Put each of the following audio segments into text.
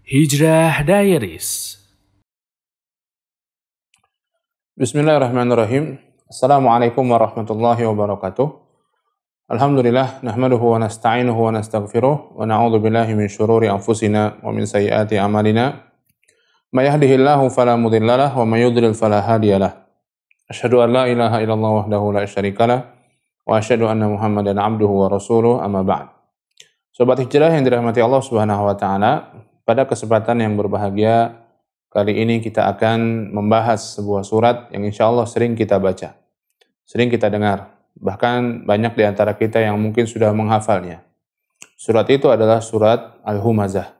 Hijrah Diaries. Bismillahirrahmanirrahim. Assalamualaikum warahmatullahi wabarakatuh. Alhamdulillah, nahmaduhu wa nasta'inuhu wa nastaghfiruh wa na'udzu billahi min syururi anfusina wa min sayyiati a'malina. May yahdihillahu fala mudhillalah wa may yudlil fala hadiyalah. Asyhadu an la ilaha illallah wahdahu la syarikalah wa asyhadu anna Muhammadan abduhu wa rasuluh, amma ba'd. Sobat Hijrah yang dirahmati Allah Subhanahu wa taala, pada kesempatan yang berbahagia kali ini kita akan membahas sebuah surat yang insya Allah sering kita baca, sering kita dengar, bahkan banyak di antara kita yang mungkin sudah menghafalnya. Surat itu adalah surat Al-Humazah,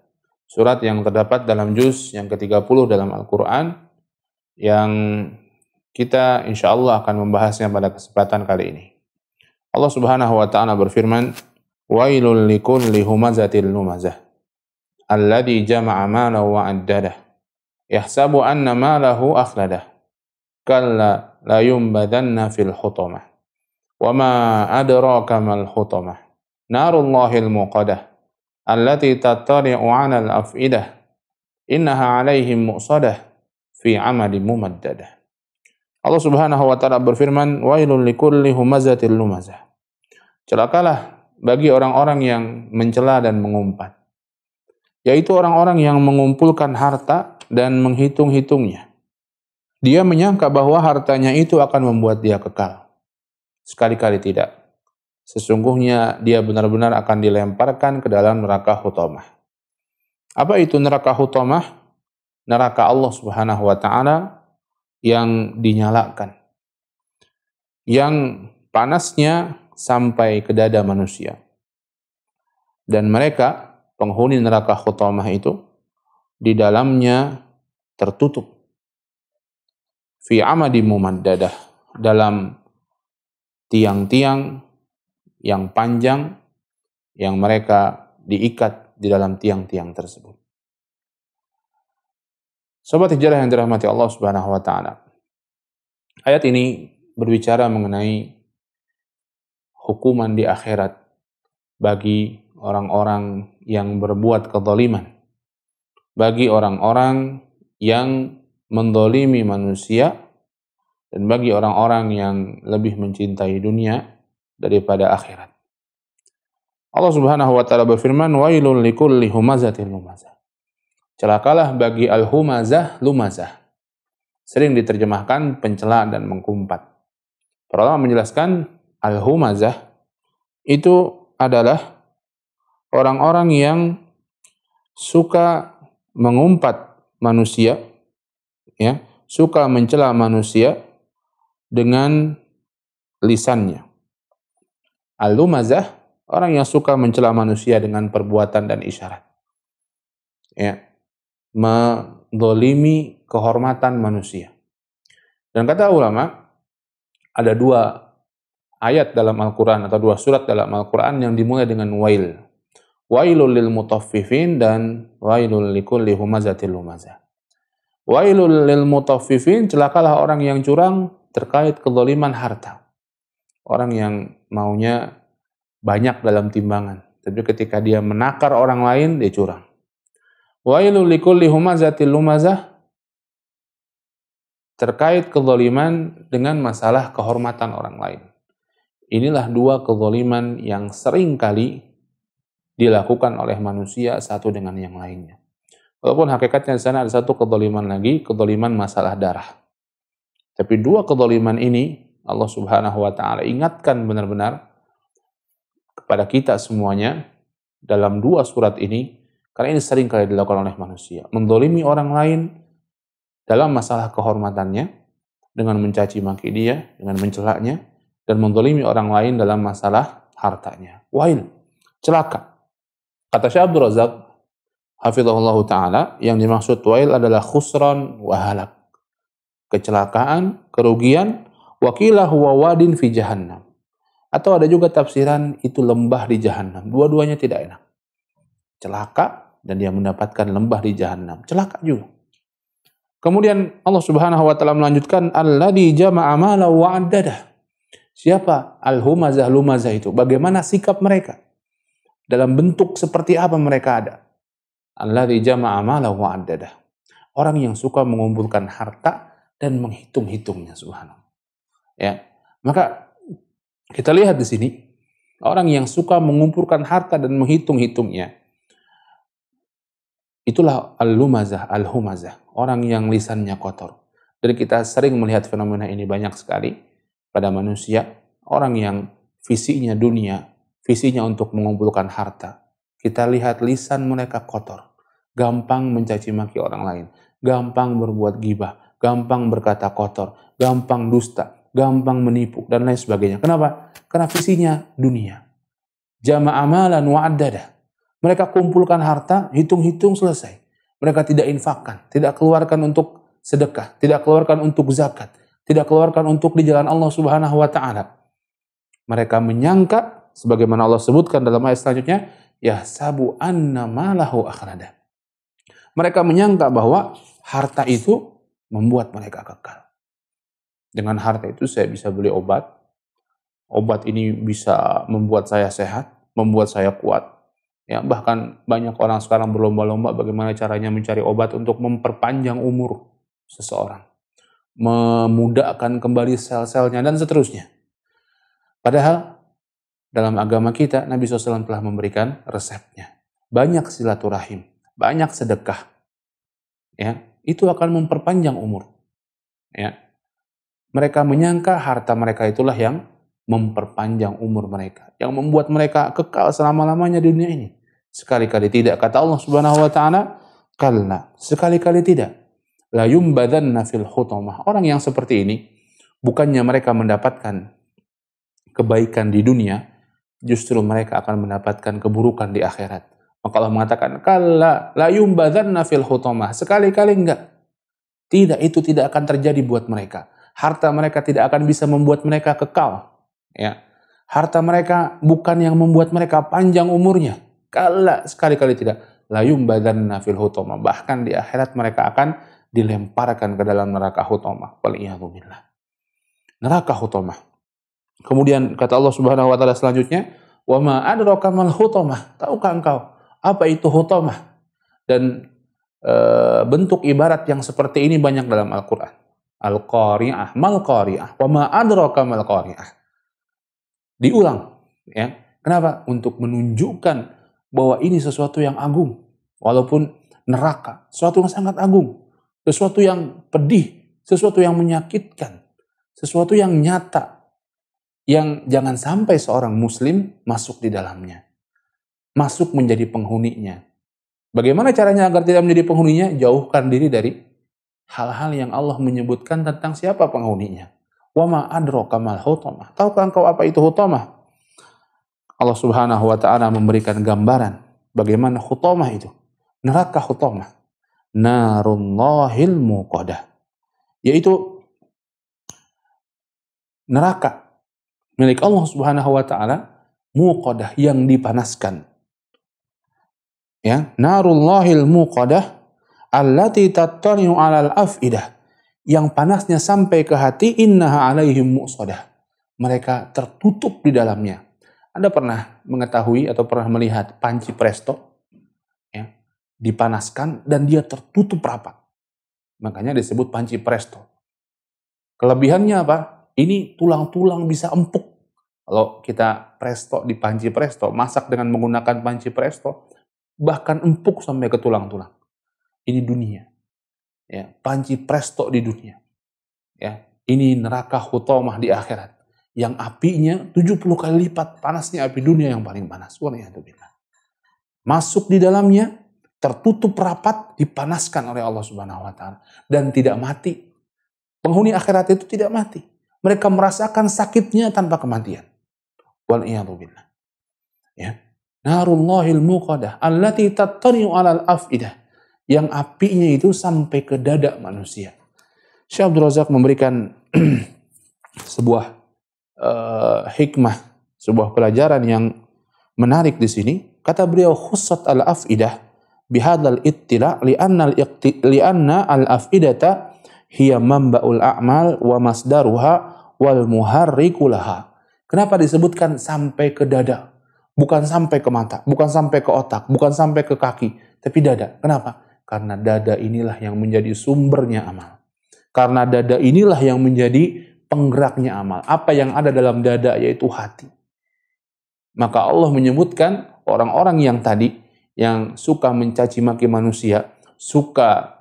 surat yang terdapat dalam juz yang ke-30 dalam Al-Quran, yang kita insya Allah akan membahasnya pada kesempatan kali ini. Allah Subhanahu wa ta'ala berfirman, "Wailul likulli humazatil lumazah alladzi jama'a malahu wa 'addadah yahsabu anna malahu akhladah kalla la yumbadanna fil hutamah wa ma adraka mal hutamah narullahil muqadah allati tattari'u 'alal af'idah innaha 'alaihim mu'sadah fi 'amadin mumaddadah." Allah Subhanahu wa taala berfirman, "Wailul likulli humazatil lumazah." Celakalah bagi orang-orang yang mencela dan mengumpat, yaitu orang-orang yang mengumpulkan harta dan menghitung-hitungnya. Dia menyangka bahwa hartanya itu akan membuat dia kekal. Sekali-kali tidak. Sesungguhnya dia benar-benar akan dilemparkan ke dalam neraka hutamah. Apa itu neraka hutamah? Neraka Allah Subhanahu wa taala yang dinyalakan, yang panasnya sampai ke dada manusia. Dan mereka, penghuni neraka hutamah itu, di dalamnya tertutup. Fi amadi mumaddadah, dalam tiang-tiang yang panjang yang mereka diikat di dalam tiang-tiang tersebut. Sobat Hijrah yang dirahmati Allah Subhanahu wa taala. Ayat ini berbicara mengenai hukuman di akhirat bagi orang-orang yang berbuat kezaliman, bagi orang-orang yang mendolimi manusia, dan bagi orang-orang yang lebih mencintai dunia daripada akhirat. Allah Subhanahu wa taala berfirman, "Wailul likulli humazatil lumazah." Celakalah bagi al-humazah, lumazah. Sering diterjemahkan pencela dan mengumpat. Para ulama menjelaskan al-humazah itu adalah orang-orang yang suka mengumpat manusia, ya, suka mencela manusia dengan lisannya. Al-lumazah, orang yang suka mencela manusia dengan perbuatan dan isyarat. Ya, mendolimi kehormatan manusia. Dan kata ulama, ada dua ayat dalam Al-Quran atau dua surat dalam Al-Quran yang dimulai dengan wail. Wailul lil mutaffifin dan wailul likulli humazatil lumazah. Wailul lil mutaffifin, celakalah orang yang curang terkait kezaliman harta. Orang yang maunya banyak dalam timbangan, tapi ketika dia menakar orang lain, dia curang. Wailul likulli humazatil lumazah, terkait kezaliman dengan masalah kehormatan orang lain. Inilah dua kezaliman yang sering kali dilakukan oleh manusia satu dengan yang lainnya. Walaupun hakikatnya di sana ada satu kezaliman lagi, kezaliman masalah darah. Tapi dua kezaliman ini Allah Subhanahu wa taala ingatkan benar-benar kepada kita semuanya dalam dua surat ini, karena ini sering kali dilakukan oleh manusia. Mendolimi orang lain dalam masalah kehormatannya dengan mencaci maki dia, dengan mencelaknya, dan mendolimi orang lain dalam masalah hartanya. Wail, celaka. Kata Syekh Abdul Razak, hafizahullah ta'ala, yang dimaksud wail adalah khusran wa halak. Kecelakaan, kerugian, wakilah huwa wadin fi jahannam. Atau ada juga tafsiran itu lembah di jahannam. Dua-duanya tidak enak. Celaka dan dia mendapatkan lembah di jahannam. Celaka juga. Kemudian Allah Subhanahu wa taala melanjutkan, alladzi jama'a malahu wa 'addadah. Siapa al-humazah, lumazah itu? Bagaimana sikap mereka? Dalam bentuk seperti apa mereka ada? Alladzi jama'a malahu wa 'addadah. Orang yang suka mengumpulkan harta dan menghitung-hitungnya, subhanallah. Ya. Maka kita lihat di sini orang yang suka mengumpulkan harta dan menghitung-hitungnya. Itulah al-lumazah, al-humazah, orang yang lisannya kotor. Dan kita sering melihat fenomena ini banyak sekali pada manusia, orang yang visinya dunia, visinya untuk mengumpulkan harta. Kita lihat lisan mereka kotor, gampang mencaci maki orang lain, gampang berbuat ghibah, gampang berkata kotor, gampang dusta, gampang menipu, dan lain sebagainya. Kenapa? Karena visinya dunia. Jama'a malan wa 'addadah. Mereka kumpulkan harta, hitung-hitung, selesai. Mereka tidak infakkan, tidak keluarkan untuk sedekah, tidak keluarkan untuk zakat, tidak keluarkan untuk di jalan Allah Subhanahu wa taala. Mereka menyangka sebagaimana Allah sebutkan dalam ayat selanjutnya, yahsabu anna malahu akhlada. Mereka menyangka bahwa harta itu membuat mereka kekal. Dengan harta itu saya bisa beli obat. Obat ini bisa membuat saya sehat, membuat saya kuat. Ya, bahkan banyak orang sekarang berlomba-lomba bagaimana caranya mencari obat untuk memperpanjang umur seseorang, memudahkan kembali sel-selnya, dan seterusnya. Padahal dalam agama kita, Nabi SAW telah memberikan resepnya. Banyak silaturahim, banyak sedekah. Ya, itu akan memperpanjang umur. Ya. Mereka menyangka harta mereka itulah yang memperpanjang umur mereka, yang membuat mereka kekal selama-lamanya di dunia ini. Sekali-kali tidak. Kata Allah Subhanahu wa taala, "Kalla." Sekali-kali tidak. La yumbadanna fil hutamah. Orang yang seperti ini, bukannya mereka mendapatkan kebaikan di dunia, justru mereka akan mendapatkan keburukan di akhirat. Maka Allah mengatakan, "Kalla la yumbadanna fil hutamah." Sekali-kali enggak. Tidak, itu tidak akan terjadi buat mereka. Harta mereka tidak akan bisa membuat mereka kekal. Ya. Harta mereka bukan yang membuat mereka panjang umurnya. Kala, sekali-kali tidak. La yumbadanna fil hutamah. Bahkan di akhirat mereka akan dilemparkan ke dalam neraka hutamah. Waliyadzubillah. Neraka hutamah. Kemudian kata Allah Subhanahu wa taala selanjutnya, "Wa ma adraka mal hutamah?" Tahukah engkau apa itu hutamah? Dan bentuk ibarat yang seperti ini banyak dalam Al-Qur'an. Al-Qari'ah, mal Qari'ah, wa ma adraka mal Qari'ah. Diulang, ya. Kenapa? Untuk menunjukkan bahwa ini sesuatu yang agung. Walaupun neraka, sesuatu yang sangat agung, sesuatu yang pedih, sesuatu yang menyakitkan, sesuatu yang nyata, yang jangan sampai seorang muslim masuk di dalamnya, masuk menjadi penghuninya. Bagaimana caranya agar tidak menjadi penghuninya? Jauhkan diri dari hal-hal yang Allah menyebutkan tentang siapa penghuninya. Wa ma adraka mal hutamah. Tahukah engkau apa itu hutamah? Allah Subhanahu wa taala memberikan gambaran bagaimana hutamah itu. Neraka hutamah. Narullahil muqadah. Yaitu neraka milik Allah Subhanahu wa taala, muqadah, yang dipanaskan. Ya, narullahil muqadah allati tattari'u 'alal afidah, yang panasnya sampai ke hati, innaha 'alaihim mu'sadah. Mereka tertutup di dalamnya. Anda pernah mengetahui atau pernah melihat panci presto, ya, dipanaskan dan dia tertutup rapat. Makanya disebut panci presto. Kelebihannya apa? Ini tulang-tulang bisa empuk. Kalau kita presto di panci presto, masak dengan menggunakan panci presto, bahkan empuk sampai ke tulang-tulang. Ini dunia. Ya, panci presto di dunia. Ya, ini neraka hutamah di akhirat. Yang apinya 70 kali lipat panasnya api dunia yang paling panas. Waliyadzubillah. Masuk di dalamnya, tertutup rapat, dipanaskan oleh Allah Subhanahu wa taala dan tidak mati. Penghuni akhirat itu tidak mati. Mereka merasakan sakitnya tanpa kematian. Waliyadzubillah. Ya. Narullahil muqadah allati tattari'u 'alal afidah, yang apinya itu sampai ke dada manusia. Syekh Abdul Razak memberikan sebuah hikmah, sebuah pelajaran yang menarik di sini. Kata beliau, khussat al-afidah bihadzal ittila' li'anna al-afidata hiya manba'ul a'mal wa masdaruha wal muharriku laha. Kenapa disebutkan sampai ke dada? Bukan sampai ke mata, bukan sampai ke otak, bukan sampai ke kaki, tapi dada. Kenapa? Karena dada inilah yang menjadi sumbernya amal. Karena dada inilah yang menjadi penggeraknya amal. Apa yang ada dalam dada yaitu hati. Maka Allah menyebutkan orang-orang yang tadi yang suka mencaci maki manusia, suka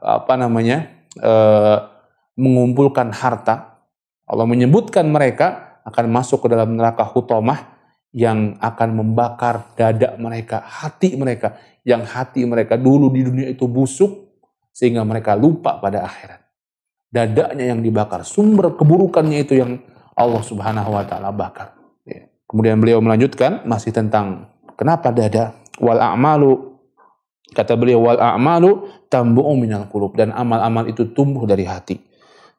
mengumpulkan harta. Allah menyebutkan mereka akan masuk ke dalam neraka hutomah yang akan membakar dada mereka, hati mereka, yang hati mereka dulu di dunia itu busuk sehingga mereka lupa pada akhirat. Dadanya yang dibakar, sumber keburukannya itu yang Allah Subhanahu wa taala bakar. Ya. Kemudian beliau melanjutkan masih tentang kenapa dada. Wal a'malu, kata beliau, wal a'malu tambu'u minal qulub, dan amal-amal itu tumbuh dari hati.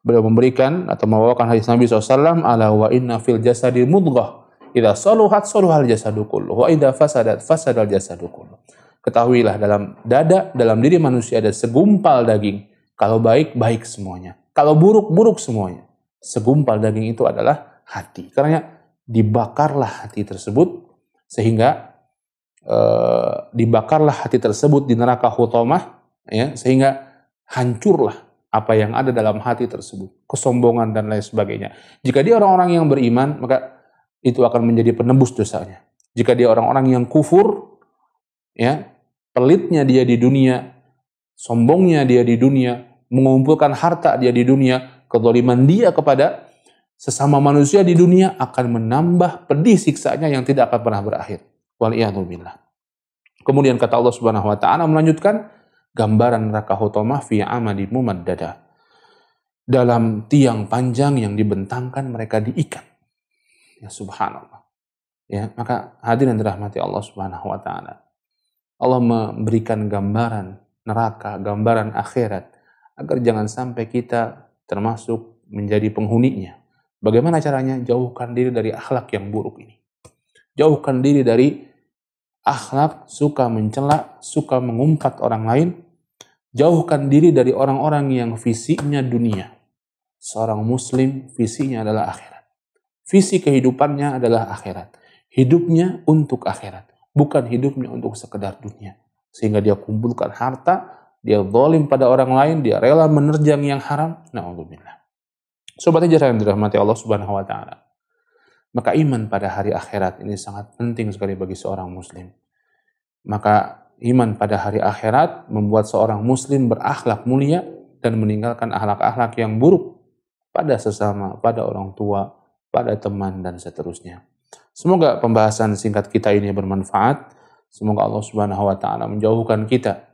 Beliau memberikan atau membawakan hadis Nabi SAW, ala wa inna fil jasadi mudghah, idza saluhat saluhal jasadu kulluh, wa idza fasadat fasadal jasadu kulluh. Ketahuilah dalam dada, dalam diri manusia ada segumpal daging. Kalau baik, baik semuanya. Kalau buruk, buruk semuanya. Segumpal daging itu adalah hati. Karena dibakarlah hati tersebut, sehingga dibakarlah hati tersebut di neraka hutomah, ya, sehingga hancurlah apa yang ada dalam hati tersebut. Kesombongan dan lain sebagainya. Jika dia orang-orang yang beriman, maka itu akan menjadi penebus dosanya. Jika dia orang-orang yang kufur, ya, pelitnya dia di dunia, sombongnya dia di dunia, mengumpulkan harta dia di dunia, kezaliman dia kepada sesama manusia di dunia akan menambah pedih siksanya yang tidak akan pernah berakhir. Waliyadzubillah. Kemudian kata Allah Subhanahu wa taala melanjutkan gambaran neraka hutomah fi amadi mumaddada. Dalam tiang panjang yang dibentangkan mereka diikat. Ya subhanallah. Ya, maka hadirin dirahmati Allah Subhanahu wa taala. Allah memberikan gambaran neraka, gambaran akhirat, agar jangan sampai kita termasuk menjadi penghuninya. Bagaimana caranya? Jauhkan diri dari akhlak yang buruk ini. Jauhkan diri dari akhlak suka mencela, suka mengumpat orang lain. Jauhkan diri dari orang-orang yang visinya dunia. Seorang muslim visinya adalah akhirat. Visi kehidupannya adalah akhirat. Hidupnya untuk akhirat, bukan hidupnya untuk sekedar dunia. Sehingga dia kumpulkan harta, dia zalim pada orang lain, dia rela menerjang yang haram. Na'udzubillah. Sobat hijrah yang dirahmati Allah Subhanahu wa taala. Maka iman pada hari akhirat ini sangat penting sekali bagi seorang muslim. Maka iman pada hari akhirat membuat seorang muslim berakhlak mulia dan meninggalkan akhlak-akhlak yang buruk pada sesama, pada orang tua, pada teman dan seterusnya. Semoga pembahasan singkat kita ini bermanfaat. Semoga Allah Subhanahu wa taala menjauhkan kita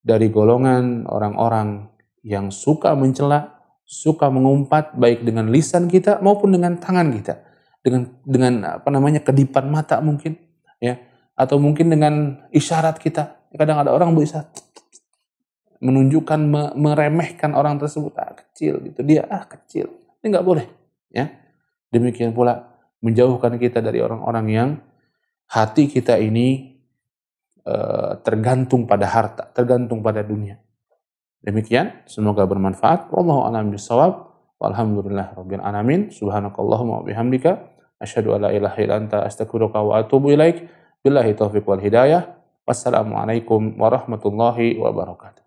dari golongan orang-orang yang suka mencela, suka mengumpat baik dengan lisan kita maupun dengan tangan kita. Dengan kedipan mata mungkin, ya, atau mungkin dengan isyarat kita. Kadang ada orang berisyarat menunjukkan, meremehkan orang tersebut, kecil gitu, dia kecil. Ini enggak boleh, ya. Demikian pula menjauhkan kita dari orang-orang yang hati kita ini tergantung pada harta, tergantung pada dunia. Demikian, semoga bermanfaat. Wallahu a'lam bishawab. Walhamdulillahirabbil alamin. Subhanakallahumma wa bihamdika asyhadu an la ilaha illa anta astaghfiruka wa atubu ilaik. Billahi taufiq wal hidayah. Wassalamualaikum warahmatullahi wabarakatuh.